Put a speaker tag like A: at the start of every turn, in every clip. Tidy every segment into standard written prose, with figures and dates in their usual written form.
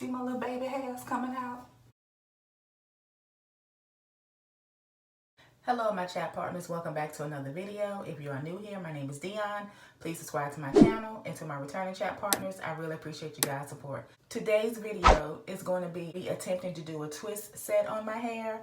A: See my little baby hairs coming out. Hello my chat partners, welcome back to another video. If you are new here, my name is Dion. Please subscribe to my channel, and to my returning chat partners, I really appreciate you guys' support. Today's video is going to be attempting to do a twist set on my hair,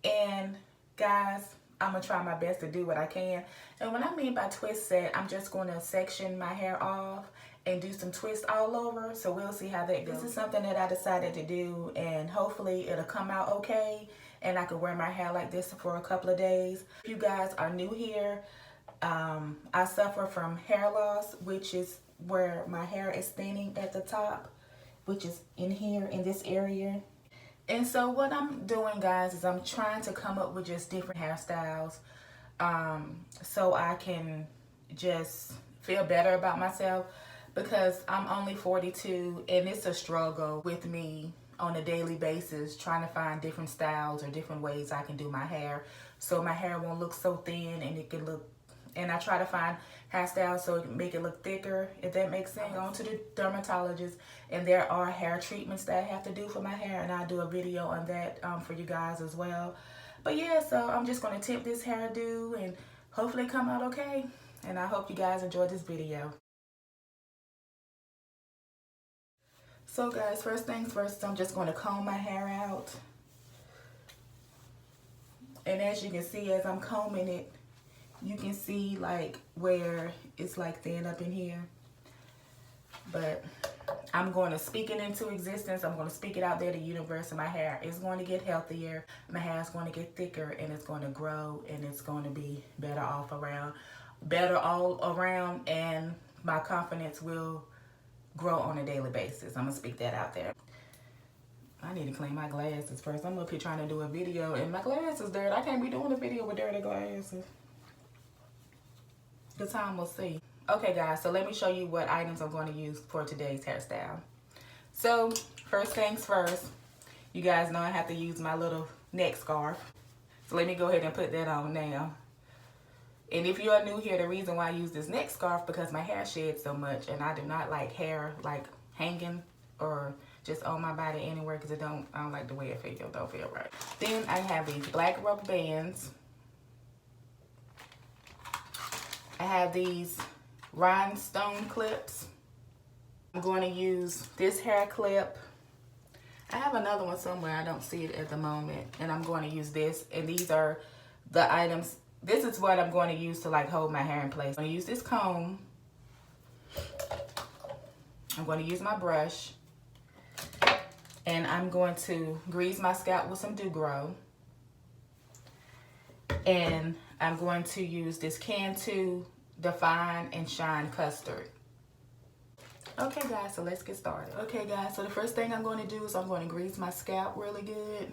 A: and guys, I'm gonna try my best to do what I can. And when I mean by twist set, I'm just going to section my hair off and do some twists all over, so we'll see how that goes. This is something that I decided to do, and hopefully it'll come out okay and I can wear my hair like this for a couple of days. If you guys are new here, I suffer from hair loss, which is where my hair is thinning at the top, which is in here in this area. And so what I'm doing, guys, is I'm trying to come up with just different hairstyles so I can just feel better about myself, because I'm only 42 and it's a struggle with me on a daily basis trying to find different styles or different ways I can do my hair so my hair won't look so thin and it can look, and I try to find hairstyles so it can make it look thicker, if that makes sense. Go to the dermatologist, and there are hair treatments that I have to do for my hair, and I'll do a video on that for you guys as well. But yeah, so I'm just going to tip this hairdo and hopefully come out okay, and I hope you guys enjoyed this video. So guys, first things first, I'm just going to comb my hair out. And as you can see, as I'm combing it, you can see like where it's like thin up in here. But I'm going to speak it into existence. I'm going to speak it out there to the universe, and my hair is going to get healthier. My hair is going to get thicker, and it's going to grow, and it's going to be better all around, and my confidence will grow on a daily basis. I'm gonna speak that out there. I need to clean my glasses first. I'm up here trying to do a video and my glasses dirty. I can't be doing a video with dirty glasses. The time will see. Okay guys, so let me show you what items I'm going to use for today's hairstyle. So first things first, you guys know I have to use my little neck scarf. So let me go ahead and put that on now. And if you are new here, the reason why I use this neck scarf, because my hair sheds so much, and I do not like hair like hanging or just on my body anywhere, because I don't like the way it feels. It don't feel right. Then I have these black rubber bands. I have these rhinestone clips. I'm going to use this hair clip. I have another one somewhere. I don't see it at the moment. And I'm going to use this. And these are the items. This is what I'm going to use to like hold my hair in place. I'm going to use this comb. I'm going to use my brush. And I'm going to grease my scalp with some Gro. And I'm going to use this Cantu Define and Shine Custard. Okay guys, so let's get started. Okay guys, so the first thing I'm going to do is I'm going to grease my scalp really good.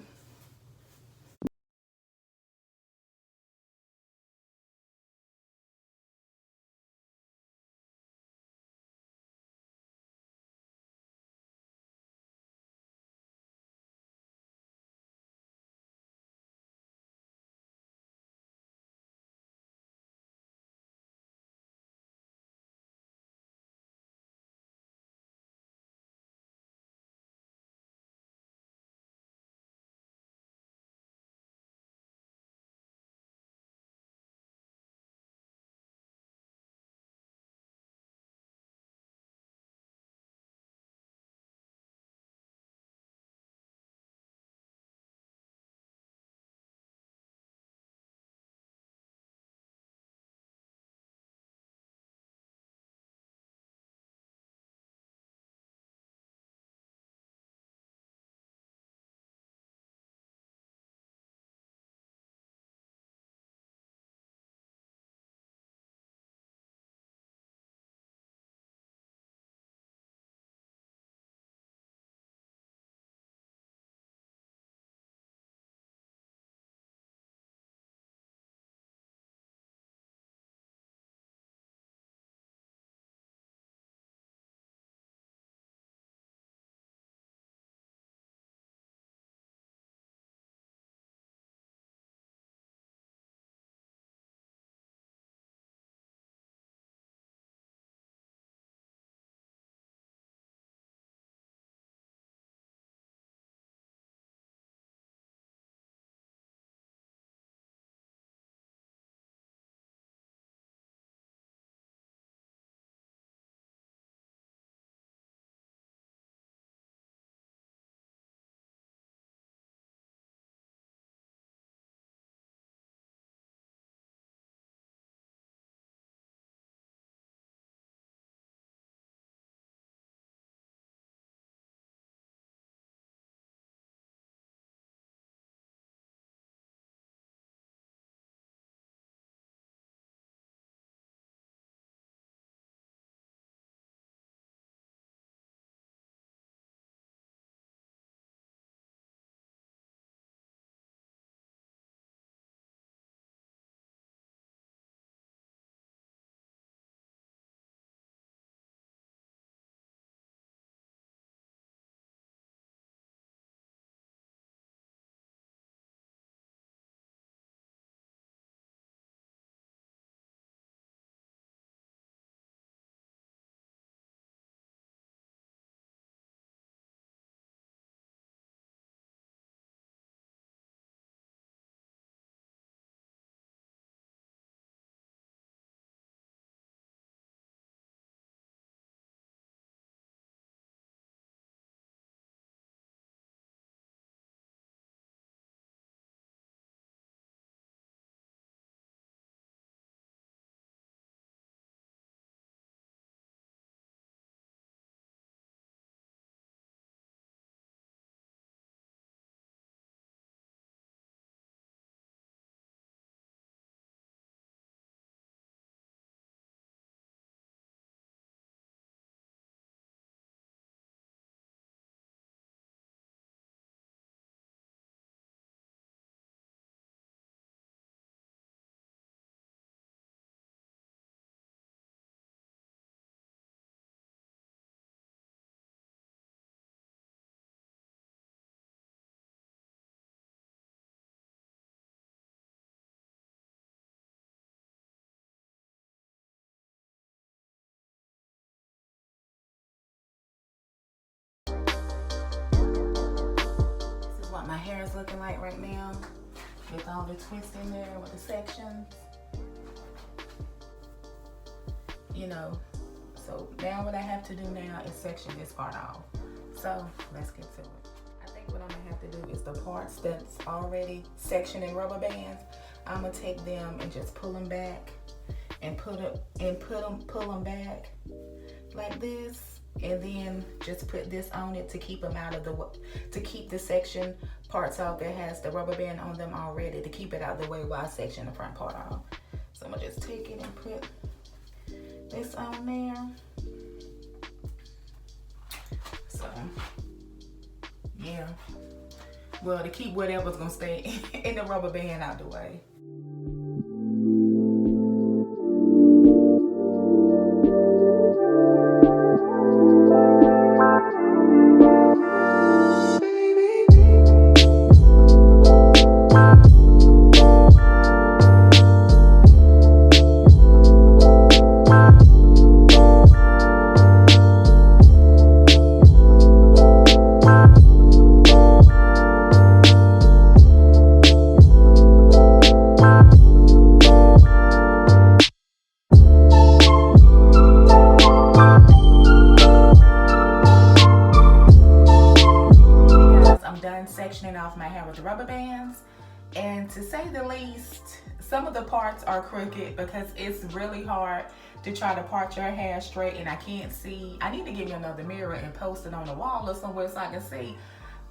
A: is looking like right now with all the twists in there with the sections. You know, so now what I have to do now is section this part off. So let's get to it. I think what I'm gonna have to do is the parts that's already sectioned in rubber bands, I'm gonna take them and just pull them back and pull them back like this, and then just put this on it to keep them out of to keep the section parts out that has the rubber band on them already, to keep it out of the way while I section the front part off. So I'm gonna just take it and put this on there. So yeah, well, to keep whatever's gonna stay in the rubber band out the way. Sectioning off my hair with the rubber bands, and to say the least, some of the parts are crooked because it's really hard to try to part your hair straight, and I can't see. I need to get me another mirror and post it on the wall or somewhere so I can see.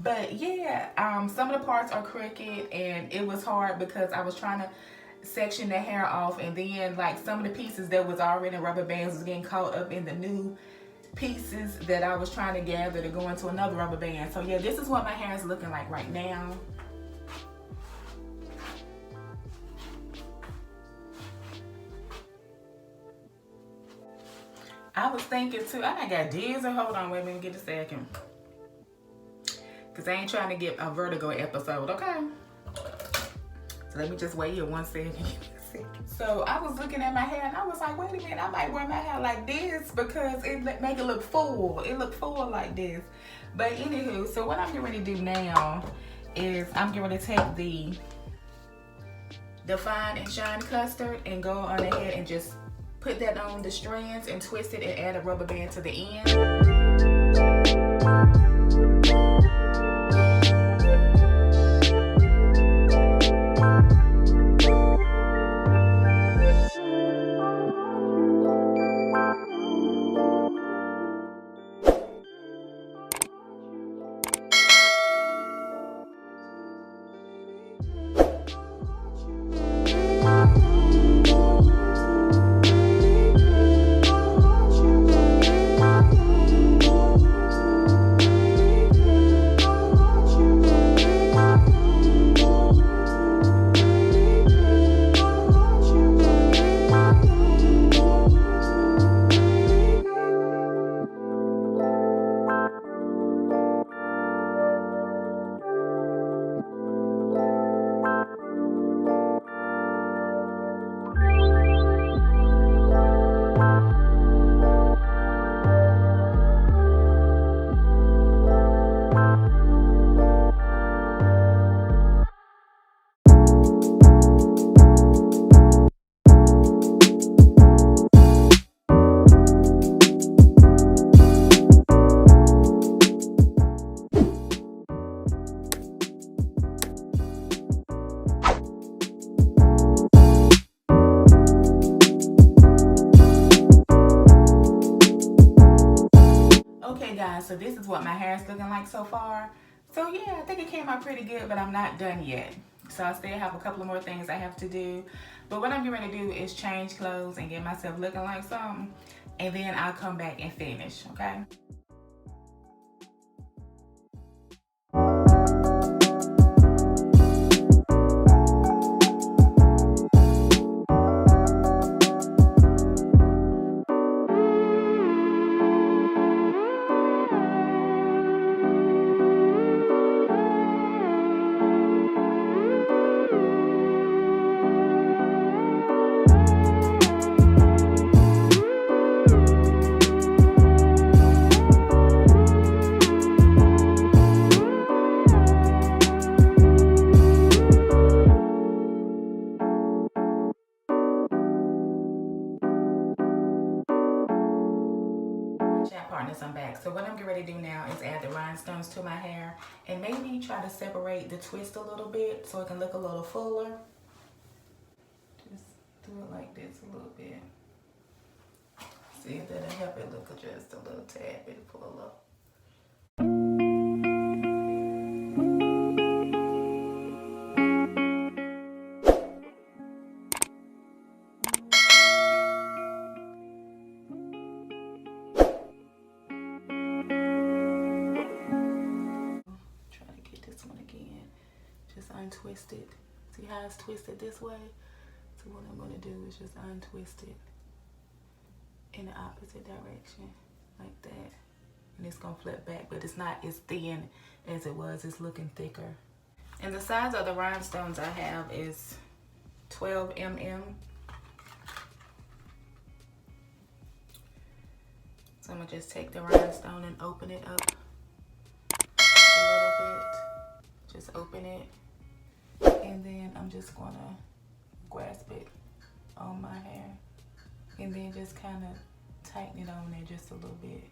A: But yeah, some of the parts are crooked, and it was hard because I was trying to section the hair off, and then like some of the pieces that was already in rubber bands was getting caught up in the new pieces that I was trying to gather to go into another rubber band. So yeah, this is what my hair is looking like right now. I was thinking too, I got dizzy. Hold on, wait a minute, get a second. Cause I ain't trying to get a vertigo episode, okay? So let me just wait here 1 second. So I was looking at my hair and I was like, wait a minute, I might wear my hair like this because it make it look full. It look full like this. But anywho, so what I'm getting ready to do now is I'm getting ready to take the Define and Shine Custard and go on ahead and just put that on the strands and twist it and add a rubber band to the end. So this is what my hair is looking like so far. So yeah, I think it came out pretty good, but I'm not done yet. So I still have a couple of more things I have to do. But what I'm going to do is change clothes and get myself looking like something. And then I'll come back and finish, okay? my hair and maybe try to separate the twist a little bit so it can look a little fuller. Just do it like this a little bit. See if that'll help it look just a little tad bit fuller. Untwist it. See how it's twisted this way? So what I'm going to do is just untwist it in the opposite direction like that, and it's going to flip back, but it's not as thin as it was. It's looking thicker. And the size of the rhinestones I have is 12 mm. So I'm going to just take the rhinestone and open it up a little bit. Just open it. And then I'm just gonna grasp it on my hair and then just kind of tighten it on there just a little bit.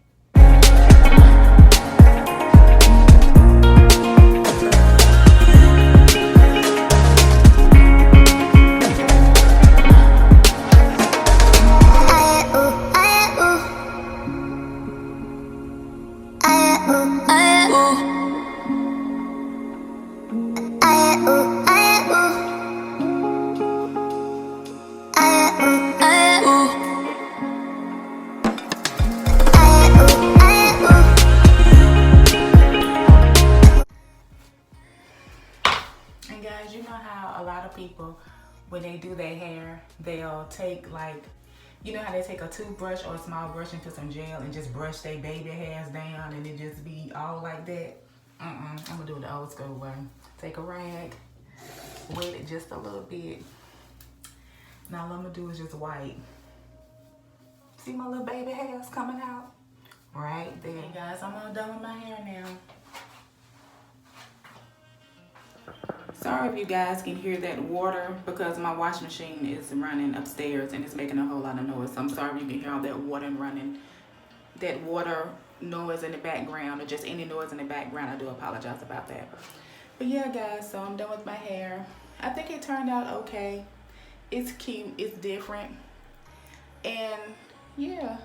A: You know how a lot of people, when they do their hair, they'll take, like, you know how they take a toothbrush or a small brush and put some gel and just brush their baby hairs down and it just be all like that? I'm gonna do it the old school way. Take a rag, wet it just a little bit. Now all I'm gonna do is just wipe. See my little baby hairs coming out? Right there. Hey guys, I'm all done with my hair now. Sorry if you guys can hear that water because my washing machine is running upstairs and it's making a whole lot of noise. So I'm sorry if you can hear all that water running, that water noise in the background, or just any noise in the background. I do apologize about that. But yeah guys, so I'm done with my hair. I think it turned out okay. It's cute, it's different, and yeah,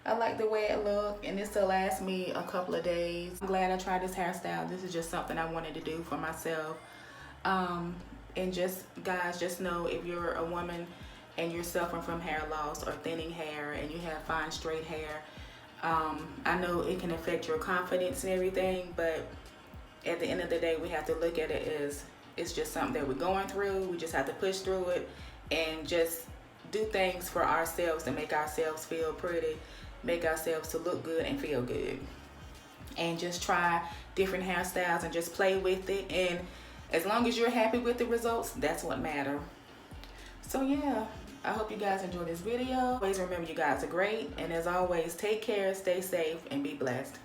A: I like the way it looked, and this will last me a couple of days. I'm glad I tried this hairstyle. This is just something I wanted to do for myself. And just guys, just know if you're a woman and you're suffering from hair loss or thinning hair and you have fine straight hair, I know it can affect your confidence and everything, but at the end of the day, we have to look at it as it's just something that we're going through. We just have to push through it and just do things for ourselves to make ourselves feel pretty, make ourselves to look good and feel good, and just try different hairstyles and just play with it. And as long as you're happy with the results, that's what matters. So yeah, I hope you guys enjoyed this video. Always remember, you guys are great, and as always, take care, stay safe, and be blessed.